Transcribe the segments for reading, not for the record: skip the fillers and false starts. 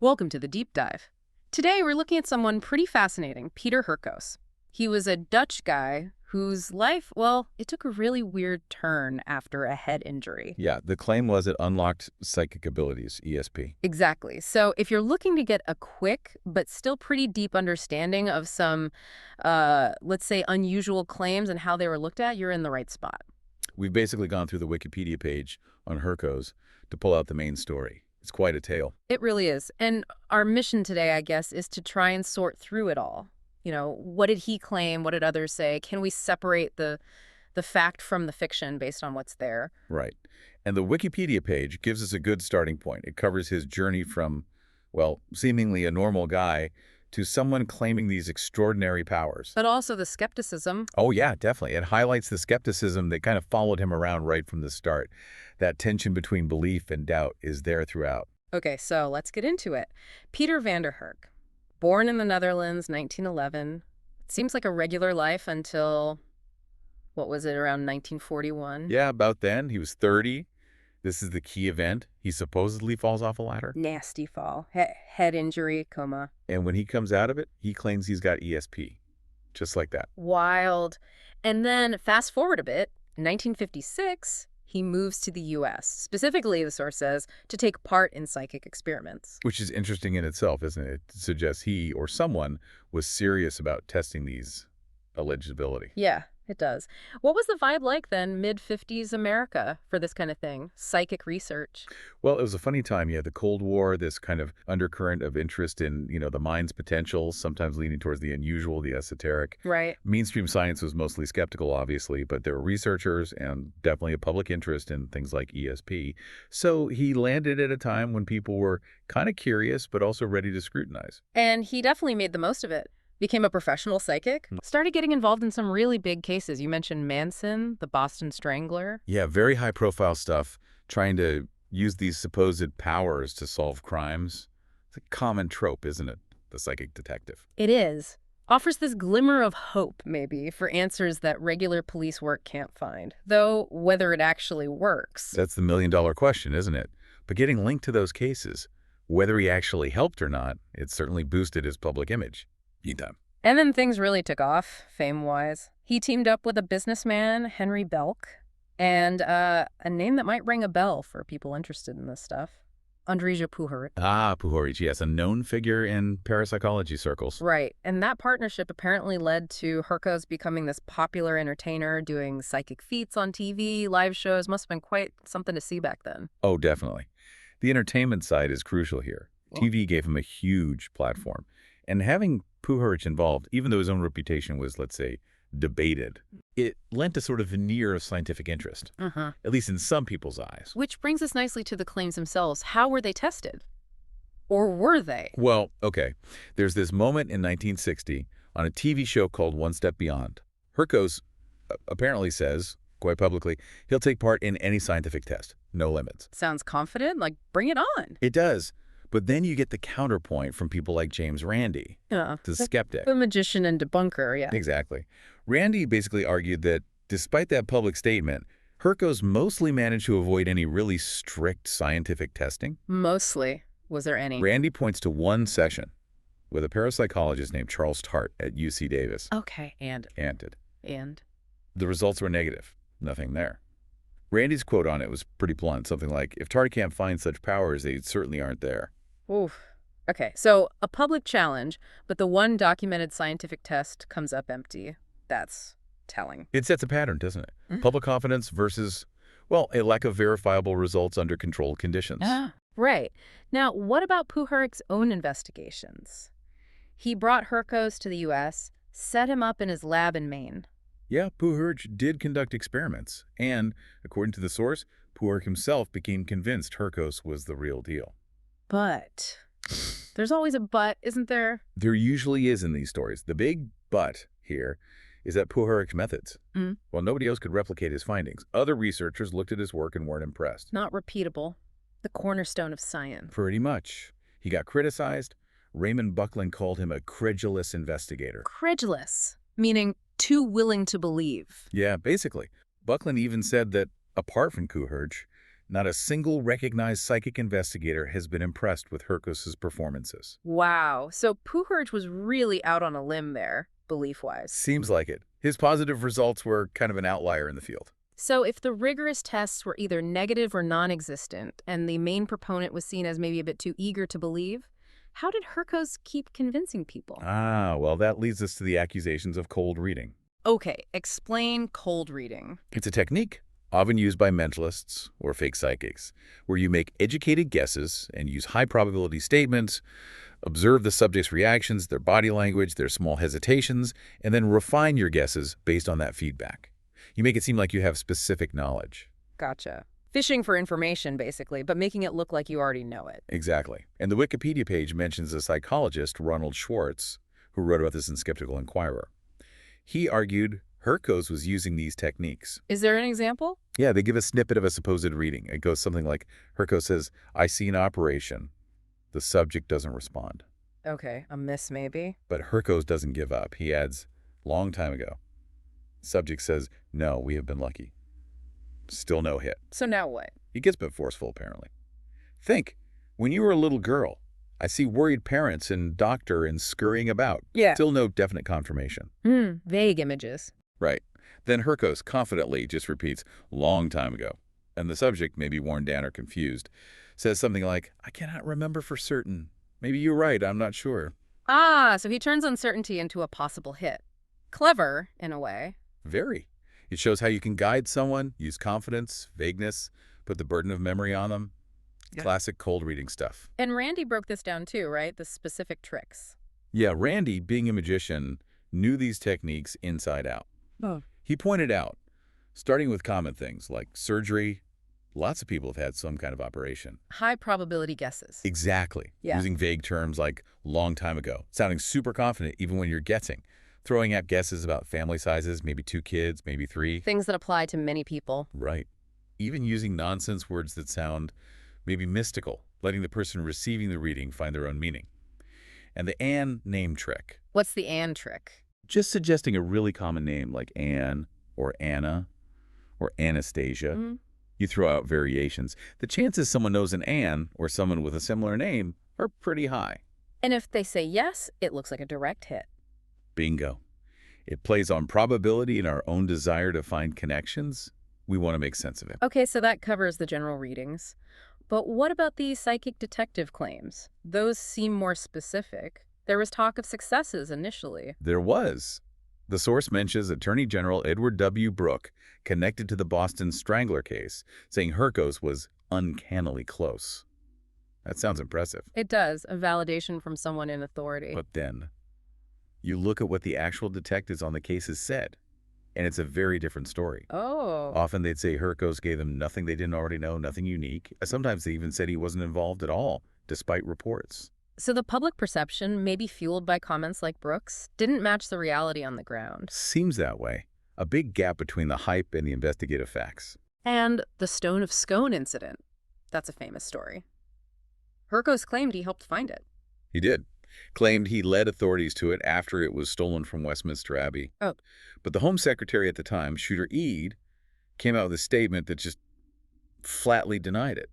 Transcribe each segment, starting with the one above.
Welcome to the Deep Dive. Today we're looking at someone pretty fascinating, Peter Hurkos. He was a Dutch guy whose life, well, it took a really weird turn after a head injury. Yeah, the claim was it unlocked psychic abilities, ESP. Exactly. So if you're looking to get a quick but still pretty deep understanding of some, let's say, unusual claims and how they were looked at, you're in the right spot. We've basically gone through the Wikipedia page on Hurkos to pull out the main story. It's quite a tale. It really is. And our mission today, I guess, is to try and sort through it all. You know, what did he claim? What did others say? Can we separate the fact from the fiction based on what's there? Right. And the Wikipedia page gives us a good starting point. It covers his journey from, well, seemingly a normal guy to someone claiming these extraordinary powers. But also the skepticism. Oh, yeah, definitely. It highlights the skepticism that kind of followed him around right from the start. That tension between belief and doubt is there throughout. Okay, so let's get into it. Peter van der Hurk, born in the Netherlands, 1911. It seems like a regular life until, what was it, around 1941? Yeah, about then. He was 30. This is the key event. He supposedly falls off a ladder. Nasty fall. Head injury, coma. And when he comes out of it, he claims he's got ESP. Just like that. Wild. And then fast forward a bit, 1956, he moves to the U.S., specifically, the source says, to take part in psychic experiments. Which is interesting in itself, isn't it? It suggests he or someone was serious about testing these alleged ability. Yeah, it does. What was the vibe like then, mid-50s America, for this kind of thing? Psychic research? Well, it was a funny time. You had the Cold War, this kind of undercurrent of interest in, the mind's potential, sometimes leaning towards the unusual, the esoteric. Right. Mainstream science was mostly skeptical, obviously, but there were researchers and definitely a public interest in things like ESP. So he landed at a time when people were kind of curious, but also ready to scrutinize. And he definitely made the most of it. Became a professional psychic, started getting involved in some really big cases. You mentioned Manson, the Boston Strangler. Yeah, very high-profile stuff, trying to use these supposed powers to solve crimes. It's a common trope, isn't it? The psychic detective. It is. Offers this glimmer of hope, maybe, for answers that regular police work can't find. Though, whether it actually works. That's the million-dollar question, isn't it? But getting linked to those cases, whether he actually helped or not, it certainly boosted his public image. Meantime. And then things really took off, fame-wise. He teamed up with a businessman, Henry Belk, and a name that might ring a bell for people interested in this stuff, Andrija Puharic. Ah, Puharic, yes, a known figure in parapsychology circles. Right, and that partnership apparently led to Hurkos becoming this popular entertainer, doing psychic feats on TV, live shows. Must have been quite something to see back then. Oh, definitely. The entertainment side is crucial here. Well, TV gave him a huge platform. And having Puharic involved, even though his own reputation was, let's say, debated, it lent a sort of veneer of scientific interest, at least in some people's eyes. Which brings us nicely to the claims themselves. How were they tested? Or were they? Well, okay. There's this moment in 1960 on a TV show called One Step Beyond. Hurkos apparently says, quite publicly, he'll take part in any scientific test. No limits. Sounds confident. Like, bring it on. It does. But then you get the counterpoint from people like James Randi, the skeptic. The magician and debunker, yeah. Exactly. Randi basically argued that despite that public statement, Hurkos mostly managed to avoid any really strict scientific testing. Mostly. Was there any? Randi points to one session with a parapsychologist named Charles Tart at UC Davis. Okay, and? And? The results were negative. Nothing there. Randi's quote on it was pretty blunt, something like, if Tart can't find such powers, they certainly aren't there. Oof. Okay, so a public challenge, but the one documented scientific test comes up empty. That's telling. It sets a pattern, doesn't it? Public confidence versus, well, a lack of verifiable results under controlled conditions. Right. Now, what about Puharic's own investigations? He brought Hurkos to the U.S., set him up in his lab in Maine. Yeah, Puharic did conduct experiments, and, according to the source, Puharic himself became convinced Hurkos was the real deal. But there's always a but, isn't there? There usually is in these stories. The big but here is that Puharic's methods. Well, nobody else could replicate his findings. Other researchers looked at his work and weren't impressed. Not repeatable. The cornerstone of science. Pretty much. He got criticized. Raymond Buckland called him a credulous investigator. Credulous, meaning too willing to believe. Yeah, basically. Buckland even said that, apart from Puharic, Not a single recognized psychic investigator has been impressed with Hurkos' performances. Wow. So Puchurj was really out on a limb there, belief-wise. Seems like it. His positive results were kind of an outlier in the field. So if the rigorous tests were either negative or non-existent, and the main proponent was seen as maybe a bit too eager to believe, how did Hurkos keep convincing people? Well, that leads us to the accusations of cold reading. Okay, explain cold reading. It's a technique often used by mentalists or fake psychics, where you make educated guesses and use high-probability statements, observe the subject's reactions, their body language, their small hesitations, and then refine your guesses based on that feedback. You make it seem like you have specific knowledge. Gotcha. Fishing for information, basically, but making it look like you already know it. Exactly. And the Wikipedia page mentions a psychologist, Ronald Schwartz, who wrote about this in Skeptical Inquirer. He argued Hurkos was using these techniques. Is there an example? Yeah, they give a snippet of a supposed reading. It goes something like, Hurkos says, "I see an operation." The subject doesn't respond. Okay, a miss maybe? But Hurkos doesn't give up. He adds, "Long time ago." Subject says, "No, we have been lucky." Still no hit. So now what? He gets a bit forceful, apparently. Think, when you were a little girl, I see worried parents and doctor and scurrying about. Yeah. Still no definite confirmation. Vague images. Right. Then Hurkos confidently just repeats, "Long time ago." And the subject, maybe worn down or confused, says something like, "I cannot remember for certain. Maybe you're right, I'm not sure." So he turns uncertainty into a possible hit. Clever, in a way. Very. It shows how you can guide someone, use confidence, vagueness, put the burden of memory on them. Yeah. Classic cold reading stuff. And Randi broke this down too, right? The specific tricks. Yeah, Randi, being a magician, knew these techniques inside out. Oh. He pointed out, starting with common things like surgery, lots of people have had some kind of operation. High probability guesses. Exactly. Yeah. Using vague terms like "long time ago," sounding super confident even when you're guessing. Throwing out guesses about family sizes, maybe 2 kids, maybe 3. Things that apply to many people. Right. Even using nonsense words that sound maybe mystical, letting the person receiving the reading find their own meaning. And the Anne name trick. What's the Anne trick? Just suggesting a really common name like Anne or Anna or Anastasia. You throw out variations. The chances someone knows an Anne or someone with a similar name are pretty high. And if they say yes, it looks like a direct hit. Bingo. It plays on probability and our own desire to find connections. We want to make sense of it. Okay, so that covers the general readings. But what about the psychic detective claims? Those seem more specific. There was talk of successes initially. There was. The source mentions Attorney General Edward W. Brooke connected to the Boston Strangler case, saying Hurkos was uncannily close. That sounds impressive. It does, a validation from someone in authority. But then, you look at what the actual detectives on the cases said, and it's a very different story. Oh. Often they'd say Hurkos gave them nothing they didn't already know, nothing unique. Sometimes they even said he wasn't involved at all, despite reports. So the public perception, maybe fueled by comments like Brooks, didn't match the reality on the ground. Seems that way. A big gap between the hype and the investigative facts. And the Stone of Scone incident. That's a famous story. Hurkos claimed he helped find it. He did. Claimed he led authorities to it after it was stolen from Westminster Abbey. Oh. But the Home Secretary at the time, Shooter Eade, came out with a statement that just flatly denied it.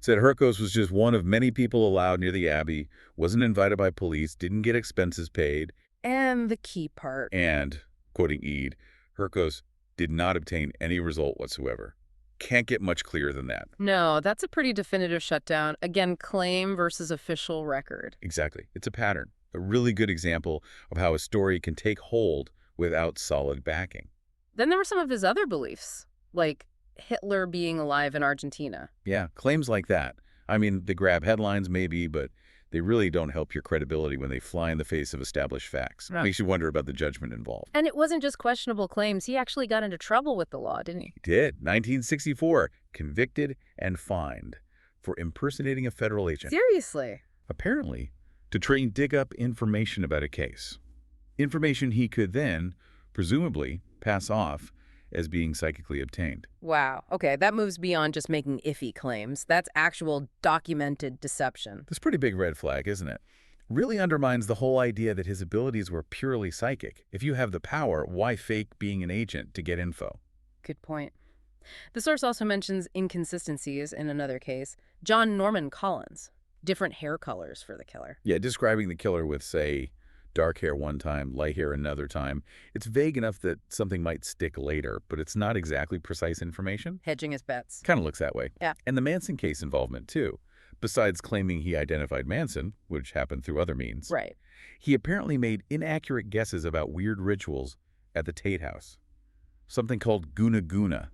Said Hurkos was just one of many people allowed near the Abbey, wasn't invited by police, didn't get expenses paid. And the key part. And, quoting Eade, Hurkos did not obtain any result whatsoever. Can't get much clearer than that. No, that's a pretty definitive shutdown. Again, claim versus official record. Exactly. It's a pattern. A really good example of how a story can take hold without solid backing. Then there were some of his other beliefs, like Hitler being alive in Argentina. Yeah, claims like that. I mean, they grab headlines maybe, but they really don't help your credibility when they fly in the face of established facts. Right. Makes you wonder about the judgment involved. And it wasn't just questionable claims. He actually got into trouble with the law, didn't he? He did. 1964, convicted and fined for impersonating a federal agent. Seriously? Apparently, to try and dig up information about a case. Information he could then, presumably, pass off as being psychically obtained. Wow. Okay, that moves beyond just making iffy claims. That's actual documented deception. That's a pretty big red flag, isn't it? Really undermines the whole idea that his abilities were purely psychic. If you have the power, why fake being an agent to get info? Good point. The source also mentions inconsistencies in another case. John Norman Collins, different hair colors for the killer. Yeah, describing the killer with, say, dark hair one time, light hair another time. It's vague enough that something might stick later, but it's not exactly precise information. Hedging his bets. Kind of looks that way. Yeah. And the Manson case involvement, too. Besides claiming he identified Manson, which happened through other means, Right. he apparently made inaccurate guesses about weird rituals at the Tate house. Something called guna guna.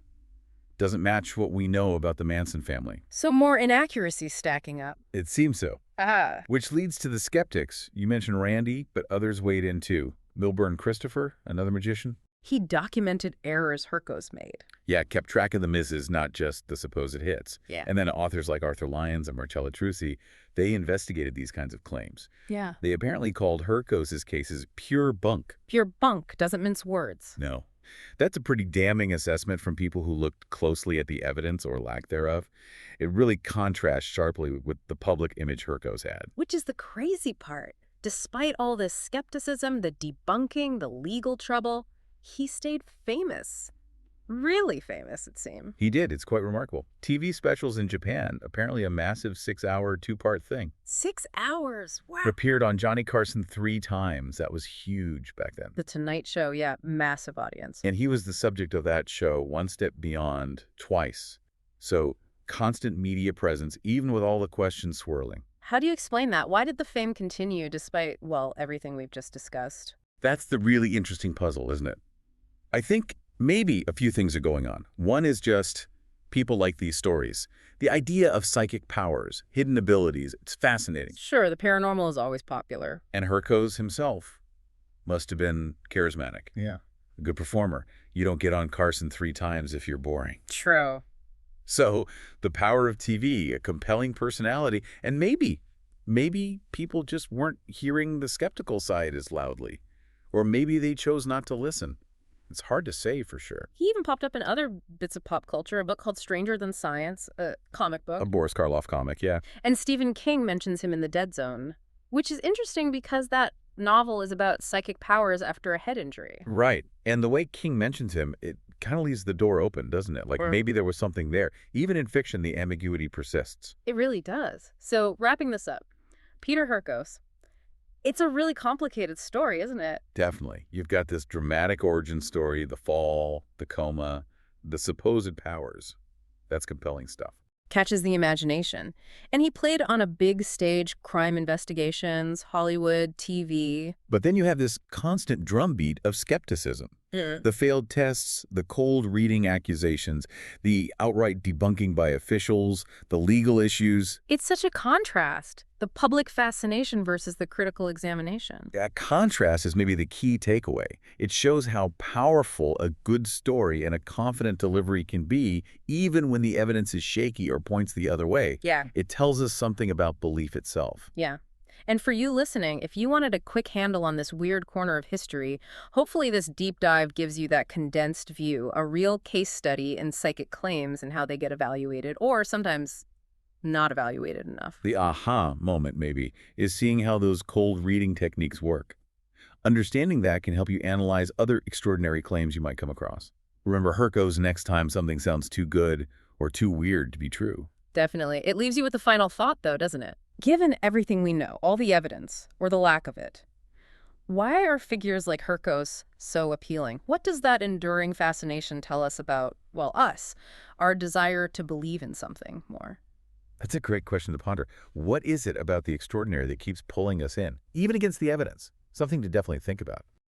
Doesn't match what we know about the Manson family. So more inaccuracies stacking up. It seems so. Ah. Which leads to the skeptics. You mentioned Randi, but others weighed in too. Milburn Christopher, another magician. He documented errors Hurkos made. Yeah, kept track of the misses, not just the supposed hits. Yeah. And then authors like Arthur Lyons and Marcella Trucy, they investigated these kinds of claims. Yeah. They apparently called Hurkos' cases pure bunk. Pure bunk, doesn't mince words. No. That's a pretty damning assessment from people who looked closely at the evidence or lack thereof. It really contrasts sharply with the public image Hurkos had. Which is the crazy part. Despite all this skepticism, the debunking, the legal trouble, he stayed famous. Really famous, it seemed. He did. It's quite remarkable. TV specials in Japan, apparently a massive 6-hour, 2-part thing. 6 hours, wow. Appeared on Johnny Carson 3 times. That was huge back then. The Tonight Show, yeah, massive audience. And he was the subject of that show one step beyond twice. So constant media presence, even with all the questions swirling. How do you explain that? Why did the fame continue despite, well, everything we've just discussed? That's the really interesting puzzle, isn't it? I think maybe a few things are going on. One is just people like these stories. The idea of psychic powers, hidden abilities, it's fascinating. Sure, the paranormal is always popular. And Hurkos himself must have been charismatic. Yeah. A good performer. You don't get on Carson 3 times if you're boring. True. So the power of TV, a compelling personality, and maybe people just weren't hearing the skeptical side as loudly. Or maybe they chose not to listen. It's hard to say for sure. He even popped up in other bits of pop culture, a book called Stranger Than Science, a comic book. A Boris Karloff comic, yeah. And Stephen King mentions him in The Dead Zone, which is interesting because that novel is about psychic powers after a head injury. Right. And the way King mentions him, it kind of leaves the door open, doesn't it? Like maybe there was something there. Even in fiction, the ambiguity persists. It really does. So wrapping this up, Peter Hurkos. It's a really complicated story, isn't it? Definitely. You've got this dramatic origin story, the fall, the coma, the supposed powers. That's compelling stuff. Catches the imagination. And he played on a big stage, crime investigations, Hollywood, TV. But then you have this constant drumbeat of skepticism. The failed tests, the cold reading accusations, the outright debunking by officials, the legal issues. It's such a contrast. The public fascination versus the critical examination. That contrast is maybe the key takeaway. It shows how powerful a good story and a confident delivery can be, even when the evidence is shaky or points the other way. Yeah. It tells us something about belief itself. Yeah. And for you listening, if you wanted a quick handle on this weird corner of history, hopefully this deep dive gives you that condensed view, a real case study in psychic claims and how they get evaluated, or sometimes not evaluated enough. The aha moment, maybe, is seeing how those cold reading techniques work. Understanding that can help you analyze other extraordinary claims you might come across. Remember Hurkos next time something sounds too good or too weird to be true. Definitely. It leaves you with a final thought, though, doesn't it? Given everything we know, all the evidence, or the lack of it, why are figures like Hurkos so appealing? What does that enduring fascination tell us about, well, us, our desire to believe in something more? That's a great question to ponder. What is it about the extraordinary that keeps pulling us in, even against the evidence? Something to definitely think about.